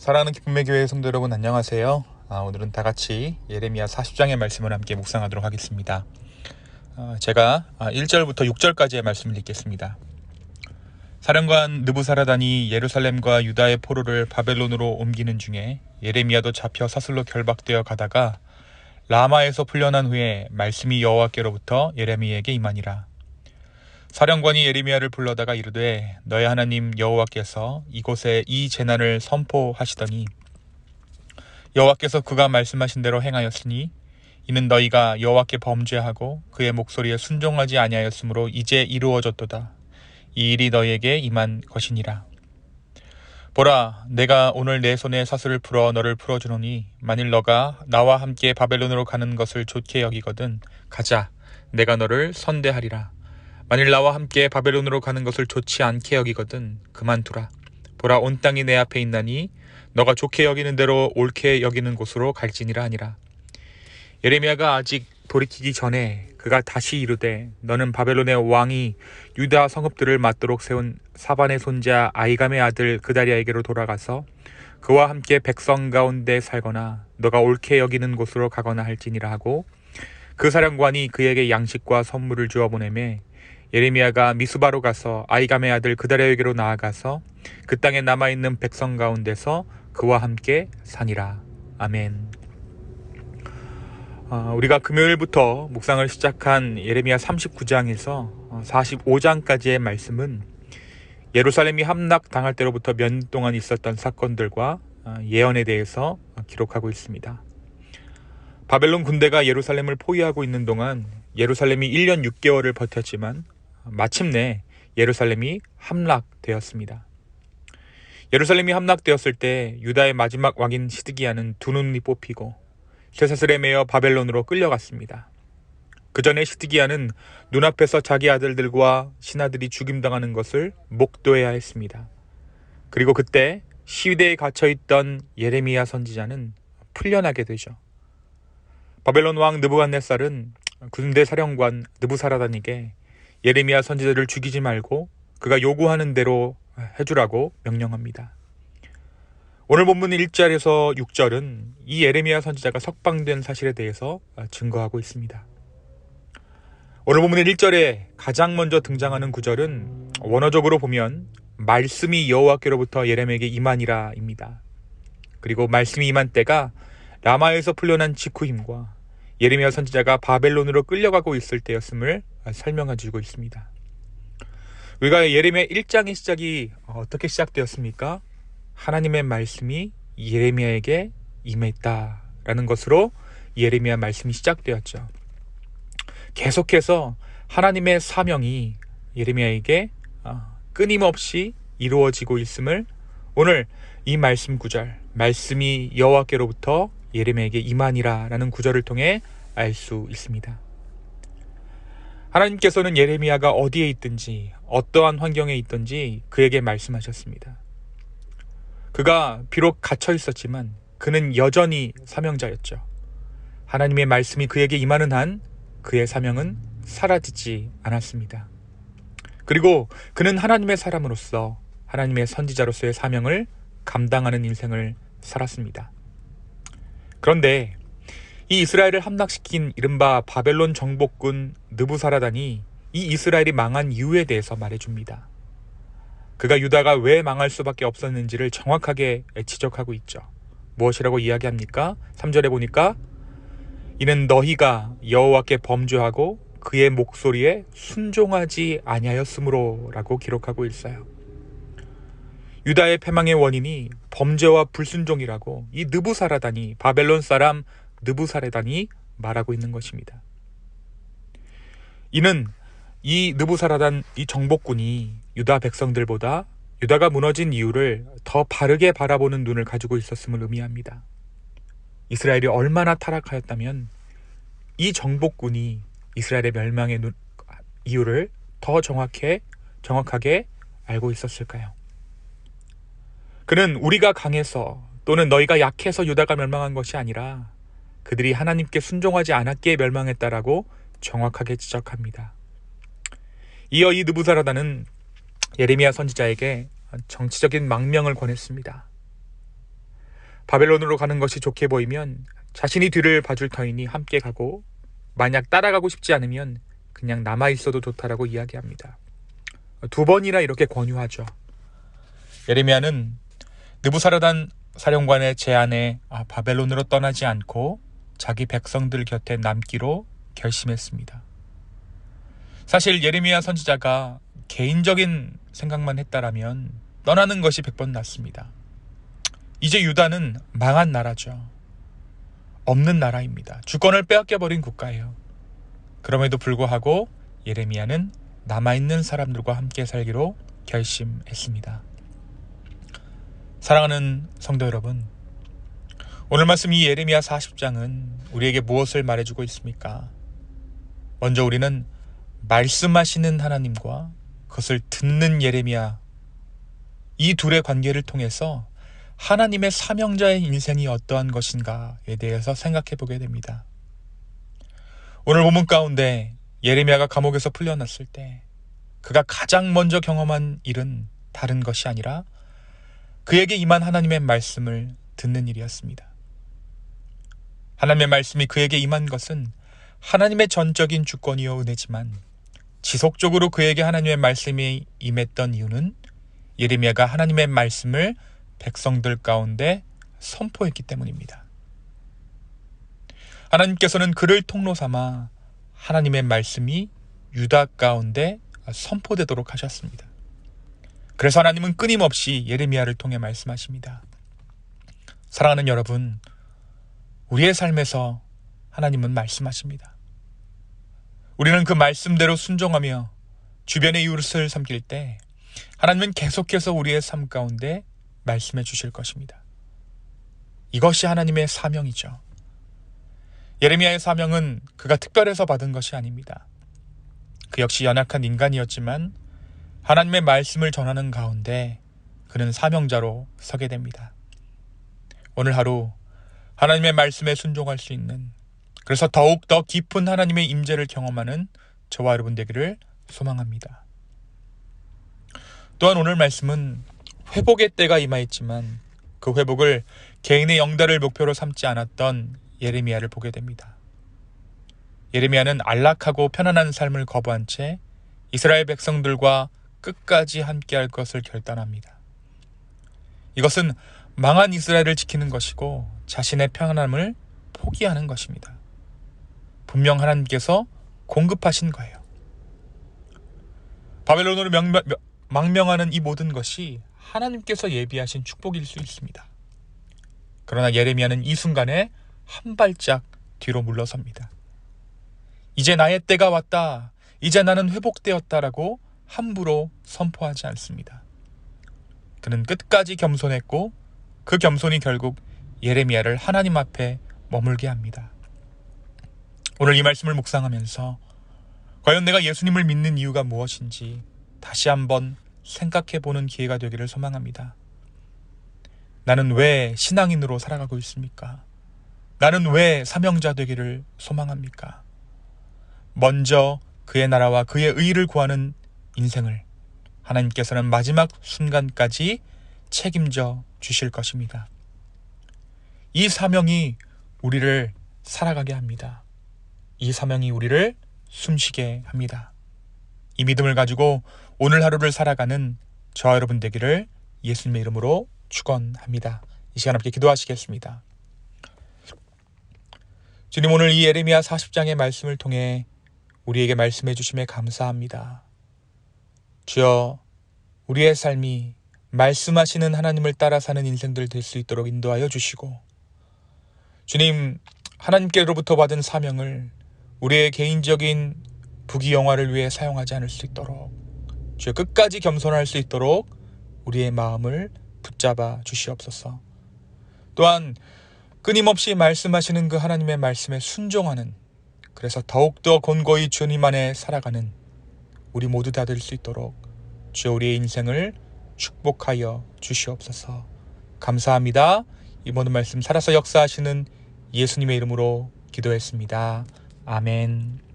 사랑하는 기쁨의 교회 성도 여러분 안녕하세요. 오늘은 다 같이 예레미야 40장의 말씀을 함께 묵상하도록 하겠습니다. 제가 1절부터 6절까지의 말씀을 읽겠습니다. 사령관 느부사라단이 예루살렘과 유다의 포로를 바벨론으로 옮기는 중에 예레미야도 잡혀 사슬로 결박되어 가다가 라마에서 풀려난 후에 말씀이 여호와께로부터 예레미야에게 임하니라. 사령관이 예레미야를 불러다가 이르되 너의 하나님 여호와께서 이곳에 이 재난을 선포하시더니 여호와께서 그가 말씀하신 대로 행하였으니 이는 너희가 여호와께 범죄하고 그의 목소리에 순종하지 아니하였으므로 이제 이루어졌도다. 이 일이 너희에게 임한 것이니라. 보라, 내가 오늘 내 손에 사슬을 풀어 너를 풀어주노니 만일 너가 나와 함께 바벨론으로 가는 것을 좋게 여기거든 가자, 내가 너를 선대하리라. 만일 나와 함께 바벨론으로 가는 것을 좋지 않게 여기거든 그만두라. 보라, 온 땅이 내 앞에 있나니 너가 좋게 여기는 대로 옳게 여기는 곳으로 갈지니라 하니라. 예레미야가 아직 돌이키기 전에 그가 다시 이르되 너는 바벨론의 왕이 유다 성읍들을 맞도록 세운 사반의 손자 아이감의 아들 그다리아에게로 돌아가서 그와 함께 백성 가운데 살거나 너가 옳게 여기는 곳으로 가거나 할지니라 하고, 그 사령관이 그에게 양식과 선물을 주어 보내매 예레미야가 미스바로 가서 아이감의 아들 그다리아에게로 나아가서 그 땅에 남아있는 백성 가운데서 그와 함께 사니라. 아멘. 우리가 금요일부터 묵상을 시작한 예레미야 39장에서 45장까지의 말씀은 예루살렘이 함락당할 때로부터 몇 년 동안 있었던 사건들과 예언에 대해서 기록하고 있습니다. 바벨론 군대가 예루살렘을 포위하고 있는 동안 예루살렘이 1년 6개월을 버텼지만 마침내 예루살렘이 함락되었습니다. 예루살렘이 함락되었을 때 유다의 마지막 왕인 시드기야는 두 눈이 뽑히고 쇠사슬에 매여 바벨론으로 끌려갔습니다. 그 전에 시드기야는 눈앞에서 자기 아들들과 신하들이 죽임당하는 것을 목도해야 했습니다. 그리고 그때 시위대에 갇혀있던 예레미야 선지자는 풀려나게 되죠. 바벨론 왕 느부갓네살은 군대 사령관 느부사라단에게 예레미야 선지자를 죽이지 말고 그가 요구하는 대로 해주라고 명령합니다. 오늘 본문 1절에서 6절은 이 예레미야 선지자가 석방된 사실에 대해서 증거하고 있습니다. 오늘 본문 1절에 가장 먼저 등장하는 구절은 원어적으로 보면 말씀이 여호와께로부터 예레미야에게 임하니라 입니다. 그리고 말씀이 임한 때가 라마에서 풀려난 직후임과 예레미야 선지자가 바벨론으로 끌려가고 있을 때였음을 설명해 주고 있습니다. 우리가 예레미야 1장의 시작이 어떻게 시작되었습니까? 하나님의 말씀이 예레미야에게 임했다라는 것으로 예레미야 말씀이 시작되었죠. 계속해서 하나님의 사명이 예레미야에게 끊임없이 이루어지고 있음을 오늘 이 말씀 구절, 말씀이 여호와께로부터 예레미야에게 임하니라 라는 구절을 통해 알 수 있습니다. 하나님께서는 예레미야가 어디에 있든지 어떠한 환경에 있든지 그에게 말씀하셨습니다. 그가 비록 갇혀 있었지만 그는 여전히 사명자였죠. 하나님의 말씀이 그에게 임하는 한 그의 사명은 사라지지 않았습니다. 그리고 그는 하나님의 사람으로서 하나님의 선지자로서의 사명을 감당하는 인생을 살았습니다. 그런데 이 이스라엘을 함락시킨 이른바 바벨론 정복군 느부사라단이 이 이스라엘이 망한 이유에 대해서 말해줍니다. 그가 유다가 왜 망할 수밖에 없었는지를 정확하게 지적하고 있죠. 무엇이라고 이야기합니까? 3절에 보니까 이는 너희가 여호와께 범죄하고 그의 목소리에 순종하지 아니하였으므로 라고 기록하고 있어요. 유다의 패망의 원인이 범죄와 불순종이라고 이 느부사라단이, 바벨론 사람 느부사라단이 말하고 있는 것입니다. 이는 이 느부사라단, 이 정복군이 유다 백성들보다 유다가 무너진 이유를 더 바르게 바라보는 눈을 가지고 있었음을 의미합니다. 이스라엘이 얼마나 타락하였다면 이 정복군이 이스라엘의 멸망의 이유를 더 정확하게 알고 있었을까요? 그는 우리가 강해서 또는 너희가 약해서 유다가 멸망한 것이 아니라 그들이 하나님께 순종하지 않았기에 멸망했다라고 정확하게 지적합니다. 이어 이 느부사라단은 예레미야 선지자에게 정치적인 망명을 권했습니다. 바벨론으로 가는 것이 좋게 보이면 자신이 뒤를 봐줄 터이니 함께 가고, 만약 따라가고 싶지 않으면 그냥 남아있어도 좋다라고 이야기합니다. 두 번이나 이렇게 권유하죠. 예레미야는 느부사르단 사령관의 제안에 바벨론으로 떠나지 않고 자기 백성들 곁에 남기로 결심했습니다. 사실 예레미야 선지자가 개인적인 생각만 했다라면 떠나는 것이 100번 낫습니다. 이제 유다는 망한 나라죠. 없는 나라입니다. 주권을 빼앗겨버린 국가예요. 그럼에도 불구하고 예레미야는 남아있는 사람들과 함께 살기로 결심했습니다. 사랑하는 성도 여러분, 오늘 말씀 이 예레미야 40장은 우리에게 무엇을 말해주고 있습니까? 먼저 우리는 말씀하시는 하나님과 그것을 듣는 예레미야, 이 둘의 관계를 통해서 하나님의 사명자의 인생이 어떠한 것인가에 대해서 생각해 보게 됩니다. 오늘 본문 가운데 예레미야가 감옥에서 풀려났을 때 그가 가장 먼저 경험한 일은 다른 것이 아니라 그에게 임한 하나님의 말씀을 듣는 일이었습니다. 하나님의 말씀이 그에게 임한 것은 하나님의 전적인 주권이요 은혜지만, 지속적으로 그에게 하나님의 말씀이 임했던 이유는 예레미야가 하나님의 말씀을 백성들 가운데 선포했기 때문입니다. 하나님께서는 그를 통로 삼아 하나님의 말씀이 유다 가운데 선포되도록 하셨습니다. 그래서 하나님은 끊임없이 예레미야를 통해 말씀하십니다. 사랑하는 여러분, 우리의 삶에서 하나님은 말씀하십니다. 우리는 그 말씀대로 순종하며 주변의 이웃을 섬길 때 하나님은 계속해서 우리의 삶 가운데 말씀해 주실 것입니다. 이것이 하나님의 사명이죠. 예레미야의 사명은 그가 특별해서 받은 것이 아닙니다. 그 역시 연약한 인간이었지만 하나님의 말씀을 전하는 가운데 그는 사명자로 서게 됩니다. 오늘 하루 하나님의 말씀에 순종할 수 있는, 그래서 더욱 더 깊은 하나님의 임재를 경험하는 저와 여러분 되기를 소망합니다. 또한 오늘 말씀은 회복의 때가 임하였지만 그 회복을 개인의 영달을 목표로 삼지 않았던 예레미야를 보게 됩니다. 예레미야는 안락하고 편안한 삶을 거부한 채 이스라엘 백성들과 끝까지 함께할 것을 결단합니다. 이것은 망한 이스라엘을 지키는 것이고 자신의 평안함을 포기하는 것입니다. 분명 하나님께서 공급하신 거예요. 바벨론으로 망명하는 이 모든 것이 하나님께서 예비하신 축복일 수 있습니다. 그러나 예레미야는 이 순간에 한 발짝 뒤로 물러섭니다. 이제 나의 때가 왔다, 이제 나는 회복되었다라고 함부로 선포하지 않습니다. 그는 끝까지 겸손했고 그 겸손이 결국 예레미야를 하나님 앞에 머물게 합니다. 오늘 이 말씀을 묵상하면서 과연 내가 예수님을 믿는 이유가 무엇인지 다시 한번 생각해보는 기회가 되기를 소망합니다. 나는 왜 신앙인으로 살아가고 있습니까? 나는 왜 사명자 되기를 소망합니까? 먼저 그의 나라와 그의 의를 구하는 인생을 하나님께서는 마지막 순간까지 책임져 주실 것입니다. 이 사명이 우리를 살아가게 합니다. 이 사명이 우리를 숨쉬게 합니다. 이 믿음을 가지고 오늘 하루를 살아가는 저와 여러분 되기를 예수님의 이름으로 축원합니다. 이 시간 함께 기도하시겠습니다. 주님, 오늘 이 예레미야 40장의 말씀을 통해 우리에게 말씀해 주심에 감사합니다. 주여, 우리의 삶이 말씀하시는 하나님을 따라 사는 인생들 될 수 있도록 인도하여 주시고, 주님, 하나님께로부터 받은 사명을 우리의 개인적인 부귀영화를 위해 사용하지 않을 수 있도록, 주여 끝까지 겸손할 수 있도록 우리의 마음을 붙잡아 주시옵소서. 또한 끊임없이 말씀하시는 그 하나님의 말씀에 순종하는, 그래서 더욱더 곤고히 주님 안에 살아가는 우리 모두 다 될 수 있도록 주여 우리의 인생을 축복하여 주시옵소서. 감사합니다. 이 모든 말씀 살아서 역사하시는 예수님의 이름으로 기도했습니다. 아멘.